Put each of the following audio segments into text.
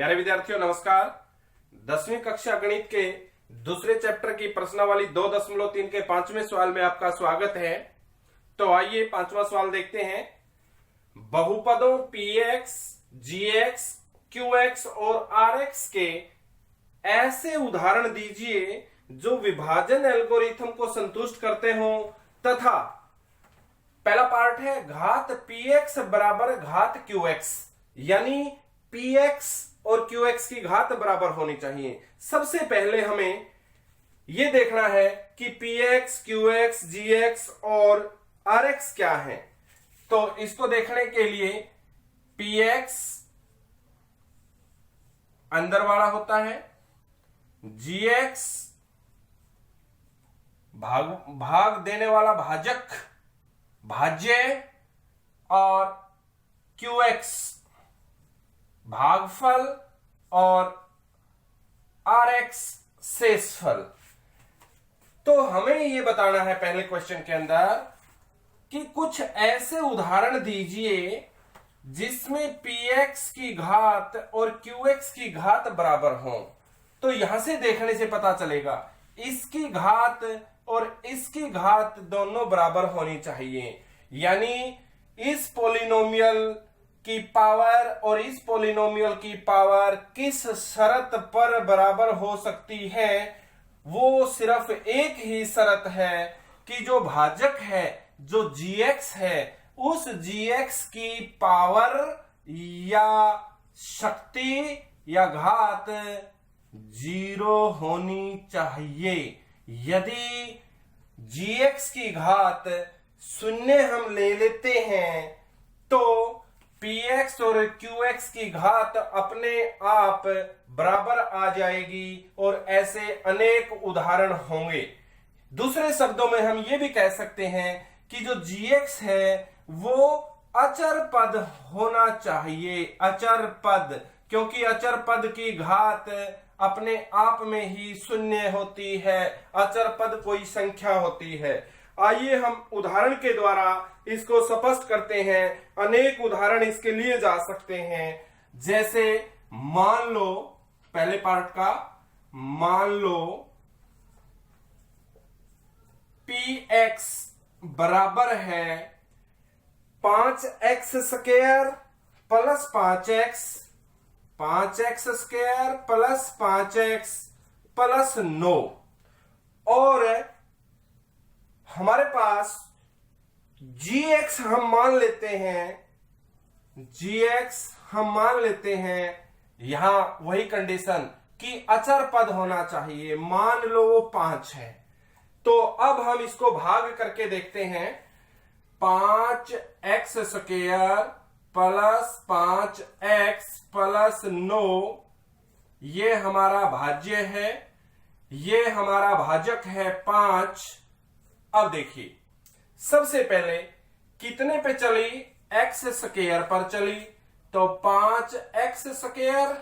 प्यारे विद्यार्थियों नमस्कार। 10वीं कक्षा गणित के दूसरे चैप्टर की प्रश्नावली 2.3 के 5वें सवाल में आपका स्वागत है। तो आइए 5वां सवाल देखते हैं। बहुपदों px, gx, qx और rx के ऐसे उदाहरण दीजिए जो विभाजन एल्गोरिथम को संतुष्ट करते हो तथा पहला पार्ट है घात px बराबर घात qx, यानी px और qx की घात बराबर होनी चाहिए। सबसे पहले हमें यह देखना है कि px, qx, gx और rx क्या है। तो इसको देखने के लिए px अंदर वाला होता है, gx भाग देने वाला भाजक भाज्य और qx भागफल और rx शेषफल। तो हमें यह बताना है पहले क्वेश्चन के अंदर कि कुछ ऐसे उदाहरण दीजिए जिसमें px की घात और qx की घात बराबर हो। तो यहां से देखने से पता चलेगा इसकी घात और इसकी घात दोनों बराबर होनी चाहिए, यानी इस पॉलिनोमियल की पावर और इस पॉलिनोमियल की पावर किस शर्त पर बराबर हो सकती है। वो सिर्फ एक ही शर्त है कि जो भाजक है, जो gx है, उस gx की पावर या शक्ति या घात 0 होनी चाहिए। यदि gx की घात 0 हम ले लेते हैं तो px और qx की घात अपने आप बराबर आ जाएगी और ऐसे अनेक उदाहरण होंगे। दूसरे शब्दों में हम ये भी कह सकते हैं कि जो gx है वो अचर पद होना चाहिए। अचर पद, क्योंकि अचर पद की घात अपने आप में ही 0 होती है। अचर पद कोई संख्या होती है। आइए हम उदाहरण के द्वारा इसको स्पष्ट करते हैं। अनेक उदाहरण इसके लिए जा सकते हैं। जैसे मान लो पहले पार्ट का, मान लो px बराबर है 5x square plus 5x, 5x square plus 5x plus 9, और हमारे पास gx हम मान लेते हैं, gx हम मान लेते हैं यहां वही कंडीशन कि अचर पद होना चाहिए। मान लो वो 5 है। तो अब हम इसको भाग करके देखते हैं। 5x square plus 5x plus 9 ये हमारा भाज्य है, ये हमारा भाजक है 5। अब देखिए सबसे पहले कितने पे चली, x स्क्वायर पर चली, तो 5x स्क्वायर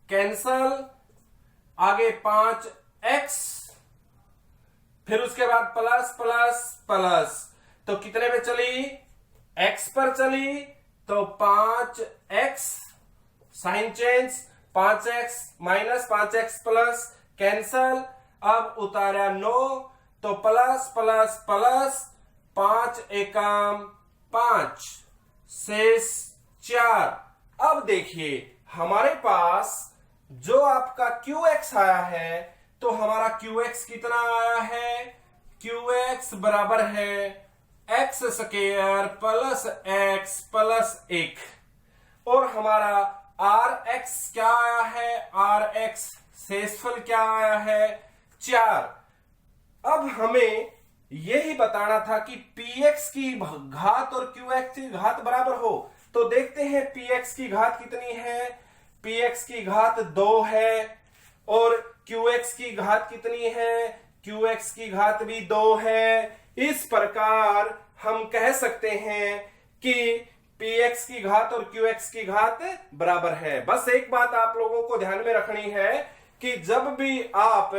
कैंसल, आगे 5x, फिर उसके बाद प्लस प्लस प्लस, तो कितने पे चली, x पर चली, तो 5x sign change, 5x minus 5x plus cancel, अब उतारा 9, तो प्लस प्लस प्लस 5 एकम 5 शेष 4। अब देखिए हमारे पास जो आपका qx आया है, तो हमारा qx कितना आया है, qx बराबर है x square plus x plus 1, और हमारा rx क्या आया है, rx शेषफल क्या आया है 4। अब हमें यही बताना था कि px की घात और qx की घात बराबर हो। तो देखते हैं px की घात कितनी है, px की घात 2 है, और qx की घात कितनी है, qx की घात भी 2 है। इस प्रकार हम कह सकते हैं कि px की घात और qx की घात बराबर है। बस एक बात आप लोगों को ध्यान में रखनी है कि जब भी आप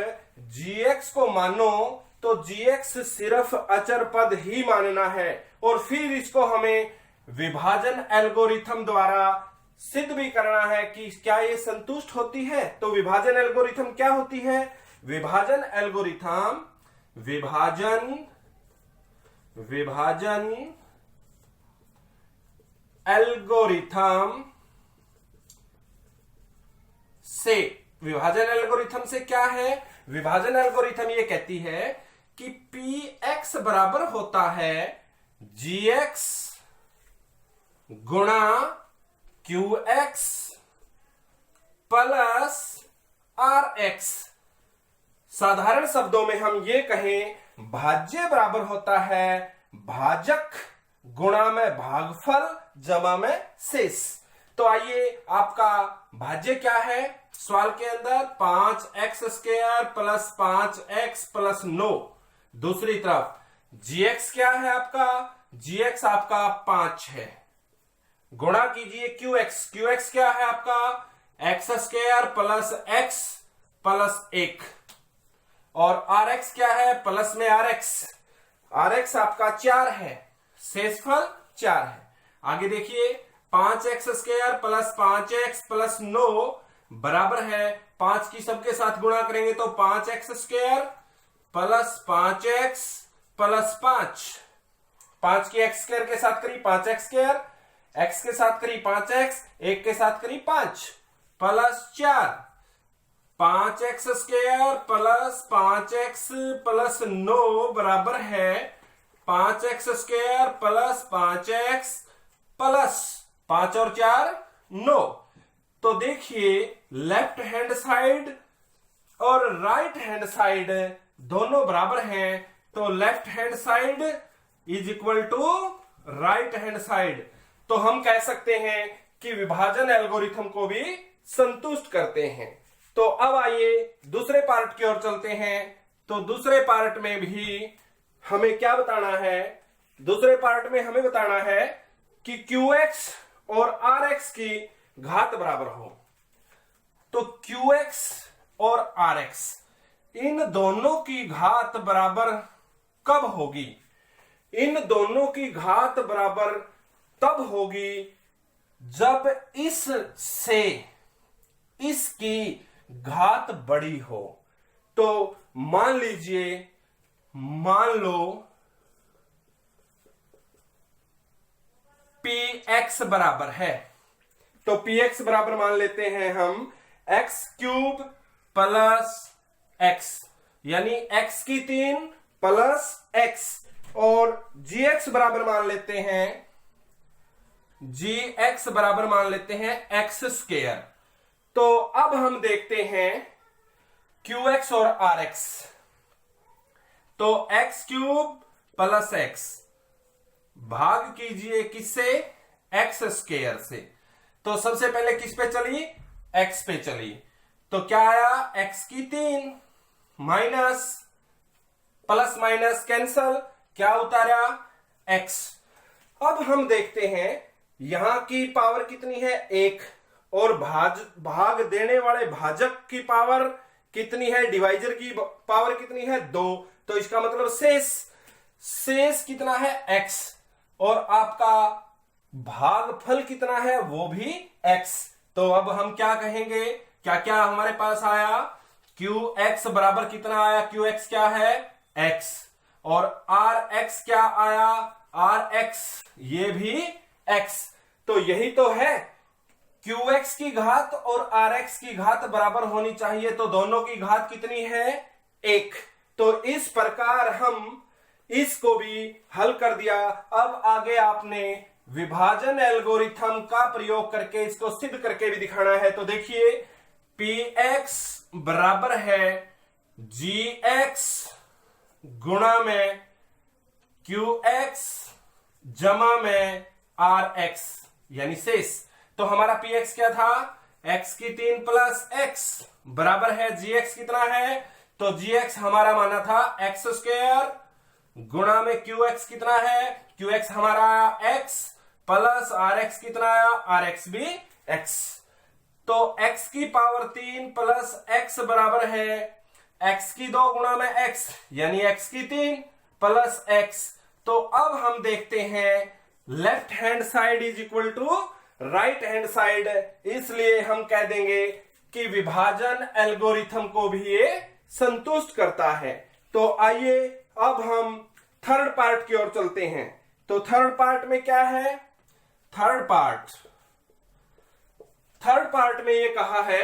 gx को मानो तो gx सिर्फ अचर पद ही मानना है, और फिर इसको हमें विभाजन एल्गोरिथम द्वारा सिद्ध भी करना है कि क्या ये संतुष्ट होती है। तो विभाजन एल्गोरिथम क्या होती है? विभाजन एल्गोरिथम से विभाजन एल्गोरिथम से क्या है? विभाजन एल्गोरिथम ये कहती है कि px बराबर होता है gx गुणा qx प्लस rx। साधारण शब्दों में हम ये कहें भाज्य बराबर होता है भाजक गुणा में भागफल जमा में शेष। तो आइए, आपका भाज्य क्या है सवाल के अंदर? 5x² plus 5x plus 9। दूसरी तरफ gx क्या है आपका? gx आपका 5 है। गुणा कीजिए qx क्या है आपका? x² plus x plus 1। और rx क्या है? प्लस में rx आपका 4 है, शेषफल 4 है। आगे देखिए, 5x² प्लस 5x प्लस 9 बराबर है 5 की सबके साथ गुणा करेंगे तो 5x² प्लस 5x प्लस 5 की x² के साथ करी 5x², x के साथ करी 5x, 1 के साथ करी 5 plus 4। 5x² plus 5x plus 9 बराबर है 5x² प्लस 5x प्लस 5 और 4 9। तो देखिए, लेफ्ट हैंड साइड और राइट हैंड साइड दोनों बराबर हैं, तो left hand side is equal to right hand side. तो हम कह सकते हैं कि विभाजन एल्गोरिथम को भी संतुष्ट करते हैं। तो अब आइए दूसरे पार्ट की ओर चलते हैं। तो दूसरे पार्ट में भी हमें क्या बताना है? दूसरे पार्ट में हमें बताना है कि qx और rx की घात बराबर हो। तो qx और rx इन दोनों की घात बराबर कब होगी? इन दोनों की घात बराबर तब होगी जब इससे इसकी घात बड़ी हो। तो मान लो px बराबर है, तो px बराबर मान लेते हैं हम x³ प्लस x, यानी x की 3 प्लस x। और gx बराबर मान लेते हैं x²। तो अब हम देखते हैं qx और rx। तो x³ प्लस x भाग कीजिए किससे? x² से। तो सबसे पहले किस पे चली? x पे चली। तो क्या आया? x की 3 माइनस प्लस माइनस कैंसल, क्या उतारा? x। अब हम देखते हैं यहां की पावर कितनी है? 1। और भाग देने वाले भाजक की पावर कितनी है? डिवाइजर की पावर कितनी है? 2। तो इसका मतलब शेष कितना है? x। और आपका भागफल कितना है? वो भी x। तो अब हम क्या कहेंगे? क्या क्या हमारे पास आया? qx बराबर कितना आया? qx क्या है? x। और rx क्या आया? rx ये भी x। तो यही तो है, qx की घात और rx की घात बराबर होनी चाहिए। तो दोनों की घात कितनी है? 1। तो इस प्रकार हम इसको भी हल कर दिया। अब आगे आपने विभाजन एल्गोरिथम का प्रयोग करके इसको सिद्ध करके भी दिखाना है। तो देखिए, px बराबर है gx गुणा में qx जमा में rx, यानी शेष। तो हमारा px क्या था? x की 3 प्लस x बराबर है gx कितना है? तो gx हमारा माना था x² गुणा में qx कितना है? qx हमारा x प्लस rx कितना आया? rx भी x। तो x की पावर 3 प्लस x बराबर है x की 2 गुणा में x, यानी x की 3 प्लस x। तो अब हम देखते हैं left hand side is equal to right hand side, इसलिए हम कह देंगे कि विभाजन एल्गोरिथम को भी ये संतुष्ट करता है। तो आइए अब हम थर्ड पार्ट की ओर चलते हैं। तो थर्ड पार्ट में क्या है? थर्ड पार्ट में ये कहा है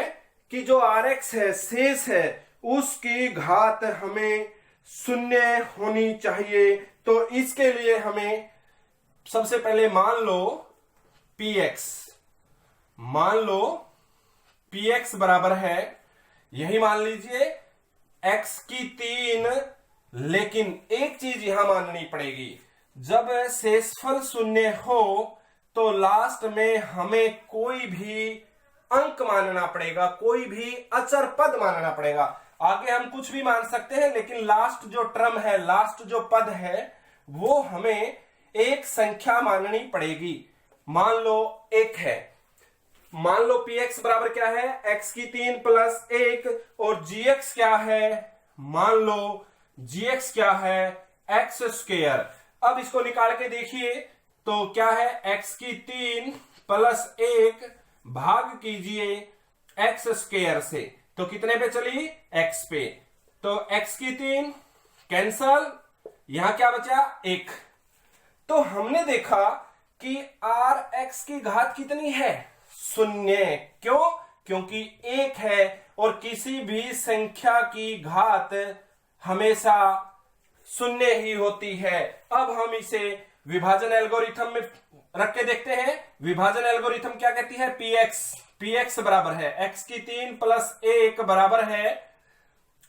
कि जो Rx है, शेष है, उसकी घात हमें शून्य होनी चाहिए। तो इसके लिए हमें सबसे पहले मान लो px बराबर है, यही मान लीजिए x की 3, लेकिन एक चीज यहां माननी पड़ेगी, जब शेषफल शून्य हो तो लास्ट में हमें कोई भी अंक मानना पड़ेगा, कोई भी अचर पद मानना पड़ेगा। आगे हम कुछ भी मान सकते हैं, लेकिन लास्ट जो टर्म है, लास्ट जो पद है, वो हमें एक संख्या माननी पड़ेगी। मान लो 1 है। मान लो px बराबर क्या है? x की 3 प्लस 1, और gx क्या है? मान लो gx क्या है? x square. अब इसको निकाल के देखिए तो क्या है? x की 3 प्लस 1 भाग कीजिए x स्क्वायर से, तो कितने पे चली? x पे। तो x की 3 कैंसल, यहां क्या बचा? 1। तो हमने देखा कि Rx की घात कितनी है? शून्य। क्यों? क्योंकि 1 है, और किसी भी संख्या की घात हमेशा शून्य ही होती है। अब हम इसे विभाजन एल्गोरिथम में रख के देखते हैं। विभाजन एल्गोरिथम क्या कहती है? px बराबर है x की 3 प्लस 1 बराबर है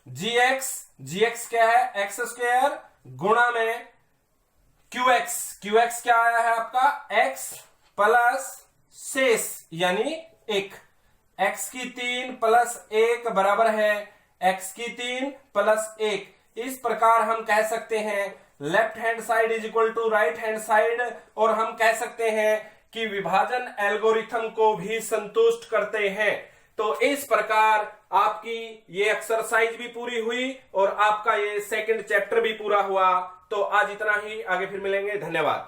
gx क्या है? x स्क्वायर गुणा में qx क्या आया है आपका? x प्लस शेष यानी 1। x की 3 प्लस 1 बराबर है x की 3 प्लस 1। इस प्रकार हम कह सकते हैं left hand side is equal to right hand side, और हम कह सकते हैं कि विभाजन एल्गोरिथम को भी संतुष्ट करते हैं। तो इस प्रकार आपकी ये एक्सरसाइज भी पूरी हुई और आपका ये सेकंड चैप्टर भी पूरा हुआ। तो आज इतना ही, आगे फिर मिलेंगे। धन्यवाद।